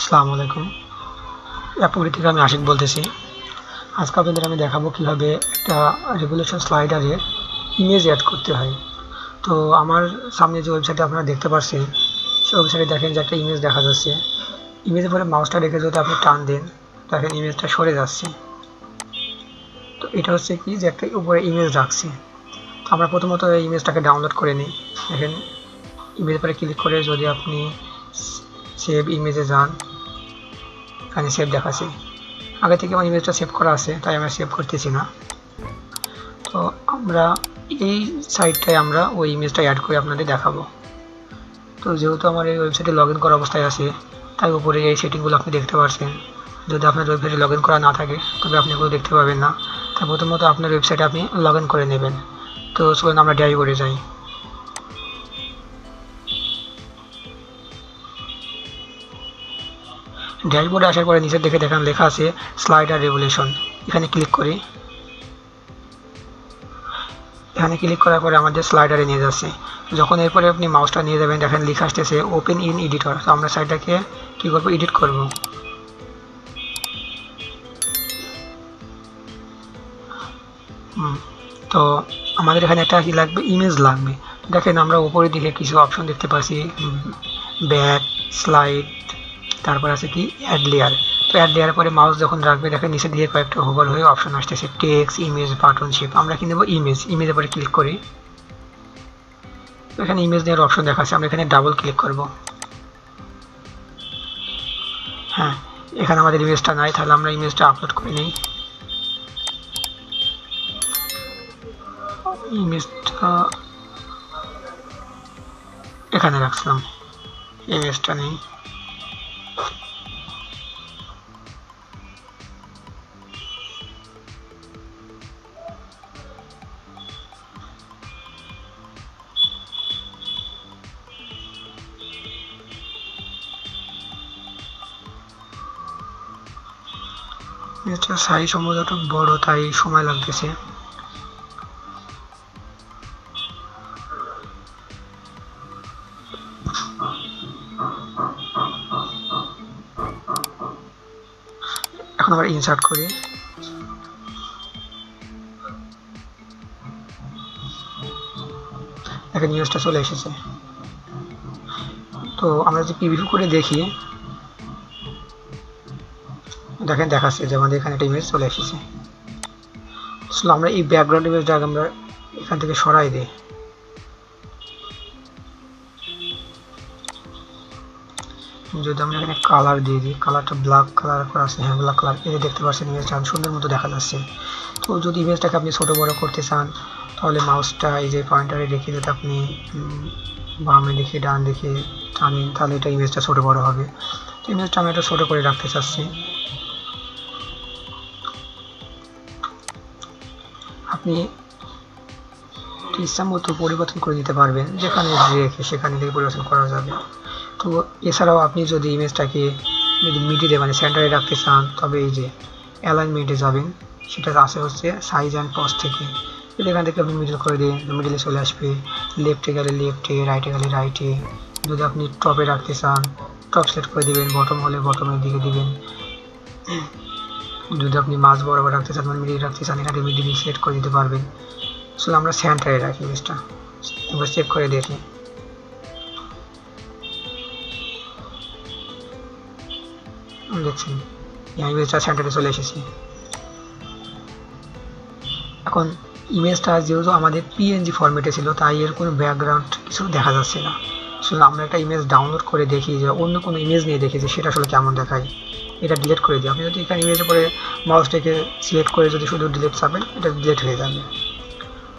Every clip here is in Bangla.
আসসালামু আলাইকুম। YappoBD থেকে আমি আশিক বলতেছি। আজকে আপনাদের আমি দেখাবো কিভাবে একটা রেগুলেশন স্লাইডারে ইমেজ অ্যাড করতে হয়। তো আমার সামনে যে ওয়েবসাইটে আপনারা দেখতে পাচ্ছেন, সেই ওয়েবসাইটে দেখেন যে একটা ইমেজ দেখা যাচ্ছে। ইমেজের পরে মাউসটা রেখে যদি আপনি টান দেন, দেখেন ইমেজটা সরে যাচ্ছে। তো এটা হচ্ছে কি যে একটা উপরে ইমেজ রাখছি। তো আমরা প্রথমত এই ইমেজটাকে ডাউনলোড করে নিই। দেখেন ইমেজের পরে ক্লিক করে যদি আপনি সেভ ইমেজে যান, এখানে সেভ দেখাচ্ছি। আগে থেকে আমার ইমেজটা সেভ করা আছে, তাই আমরা সেভ করতেছি না। তো আমরা এই সাইটটায় আমরা ওই ইমেজটা অ্যাড করে আপনাদের দেখাবো। তো যেহেতু আমার এই ওয়েবসাইটে লগ ইন করা অবস্থায় আছে, তাই উপরে এই সেটিংগুলো আপনি দেখতে পাচ্ছেন। যদি আপনার ওয়েবসাইটে লগ ইন করা না থাকে তবে আপনি এগুলো দেখতে পাবেন না। তাই প্রথমত আপনার ওয়েবসাইটে আপনি লগ ইন করে নেবেন। তো চলুন আমরা ড্যাশবোর্ডে যাই। ড্যাশবোর্ডে আসার পরে নিচের দিকে দেখেন লেখা আছে স্লাইডার রেগুলেশন। এখানে ক্লিক করি। এখানে ক্লিক করার পরে আমাদের স্লাইডারে নিয়ে যাচ্ছে। যখন এরপরে আপনি মাউসটা নিয়ে যাবেন, দেখেন লেখা আসতেছে ওপেন ইন এডিটর। তো আমরা সাইটটাকে কী করবো, এডিট করব। তো আমাদের এখানে একটা কি লাগবে, ইমেজ লাগবে। দেখেন আমরা উপরের দিকে কিছু অপশন দেখতে পাচ্ছি, ব্যাক, স্লাইড, তারপর আছে কি অ্যাড লেয়ার। তো অ্যাড লেয়ারের পরে মাউস যখন রাখবে, দেখেন নিচের দিকে কয়েকটা হোভার হয়ে অপশন আসতেছে টেক্সট, ইমেজ, বাটন, শেপ। আমরা কি নেব, ইমেজ। ইমেজের পরে ক্লিক করি। এখানে ইমেজ নেওয়ার অপশন দেখাচ্ছে, আমরা এখানে ডাবল ক্লিক করব। হ্যাঁ, এখানে আমাদের ইমেজটা নাই, তাহলে আমরা ইমেজটা আপলোড করে নিই। ইমেজটা এখানে রাখছিলাম, ইমেজটা নেই। ইমেজটার সাইজ সম্ভবত বড়, তাই সময় লাগতেছে। এখন আবার ইনসার্ট করি। দেখেন ইমেজটা চলে এসেছে। তো আমরা যদি প্রিভিউ করে দেখি, দেখেন দেখাচ্ছে যে আমাদের এখানে একটা ইমেজ চলে এসেছে। আসলে আমরা এই ব্যাকগ্রাউন্ড ইমেজটা আমরা এখান থেকে সরাই দিই। যদি আমরা এখানে কালার দিয়ে দিই, কালারটা ব্ল্যাক কালার করা আছে, হ্যাঁ ব্ল্যাক কালার, এই দেখতে পাচ্ছেন ইমেজটা সুন্দর মতো দেখা যাচ্ছে। তো যদি ইমেজটাকে আপনি ছোটো বড়ো করতে চান, তাহলে মাউসটা এই যে পয়েন্টারে রেখে যদি আপনি বামে দেখে ডান দেখে টানেন, তাহলে এটা ইমেজটা ছোটো বড়ো হবে। তো ইমেজটা আমি একটা ছোটো করে রাখতে চাচ্ছি। আপনি ইচ্ছা মতো পরিবর্তন করে দিতে পারবেন, যেখানে রেখে সেখানে থেকে পরিবর্তন করা যাবে। তো এছাড়াও আপনি যদি ইমেজটাকে মিডিলে মানে সেন্টারে রাখতে চান, তবে এই যে অ্যালাইনমেন্টে যাবেন, সেটা আছে হচ্ছে সাইজ অ্যান্ড পজ থেকে। এখান থেকে আপনি মিডল করে দিন, মিডিলে চলে আসবে। লেফটে গেলে লেফটে, রাইটে গেলে রাইটে। যদি আপনি টপে রাখতে চান, টপ সিলেক্ট করে দিবেন, বটম হলে বটমের দিকে দিবেন। যদি আপনি মাঝ বরাবর রাখতে চান মানে মিডিল রাখতে চান, এখানে মিডিল সিলেক্ট করে দিতে পারবেন। আসলে আমরা সেন্টারে রাখি ইমেজটা। এবার চেক করে দেখি। দেখছেন ইমেজটা সেন্টারে চলে এসেছে। এখন ইমেজটা যেহেতু আমাদের পিএনজি ফরম্যাটে ছিল, তাই এর কোনো ব্যাকগ্রাউন্ড কিছু দেখা যাচ্ছে না। আসলে আমরা একটা ইমেজ ডাউনলোড করে দেখি যে অন্য কোনো ইমেজ নিয়ে দেখি যে সেটা আসলে কেমন দেখায়। এটা ডিলিট করে দিই। আপনি যদি এখানে ইমেজের পরে মাউসটাকে সিলেক্ট করে যদি শুধু ডিলিট চাপেন, এটা ডিলিট হয়ে যাবে।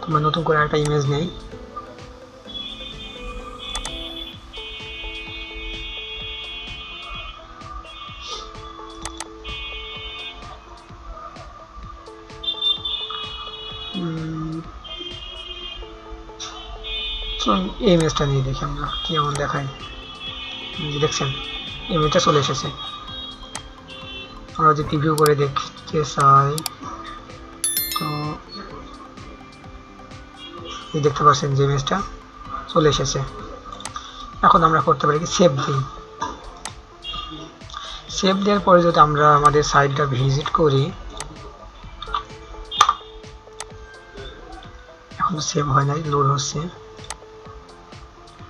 তোমরা নতুন করে একটা ইমেজ নেই। এই ইমেজটা নিয়ে দেখি আমরা কেমন দেখায়। দেখছেন ইমেজটা চলে এসেছে। আমরা যদি প্রিভিউ করে দেখতে চাই, তো দেখতে পাচ্ছেন যে ইমেজটা চলে এসেছে। এখন আমরা করতে পারি কি, সেভ দিই। সেভ দেওয়ার পরে যদি আমরা আমাদের সাইটটা ভিজিট করি, এখন সেভ হয় নাই, লোড হচ্ছে।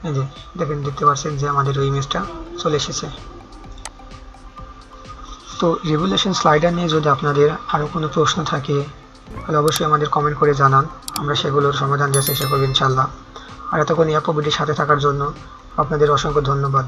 এই যে দেখেন, দেখতে পাচ্ছেন যে আমাদের ওই ইমেজটা চলে এসেছে। তো রেগুলেশন স্লাইডার নিয়ে যদি আপনাদের আরও কোনো প্রশ্ন থাকে তাহলে অবশ্যই আমাদের কমেন্ট করে জানান, আমরা সেগুলোর সমাধান দেওয়ার চেষ্টা করব ইনশাআল্লাহ। আর এতক্ষণ YappoBDর সাথে থাকার জন্য আপনাদের অসংখ্য ধন্যবাদ।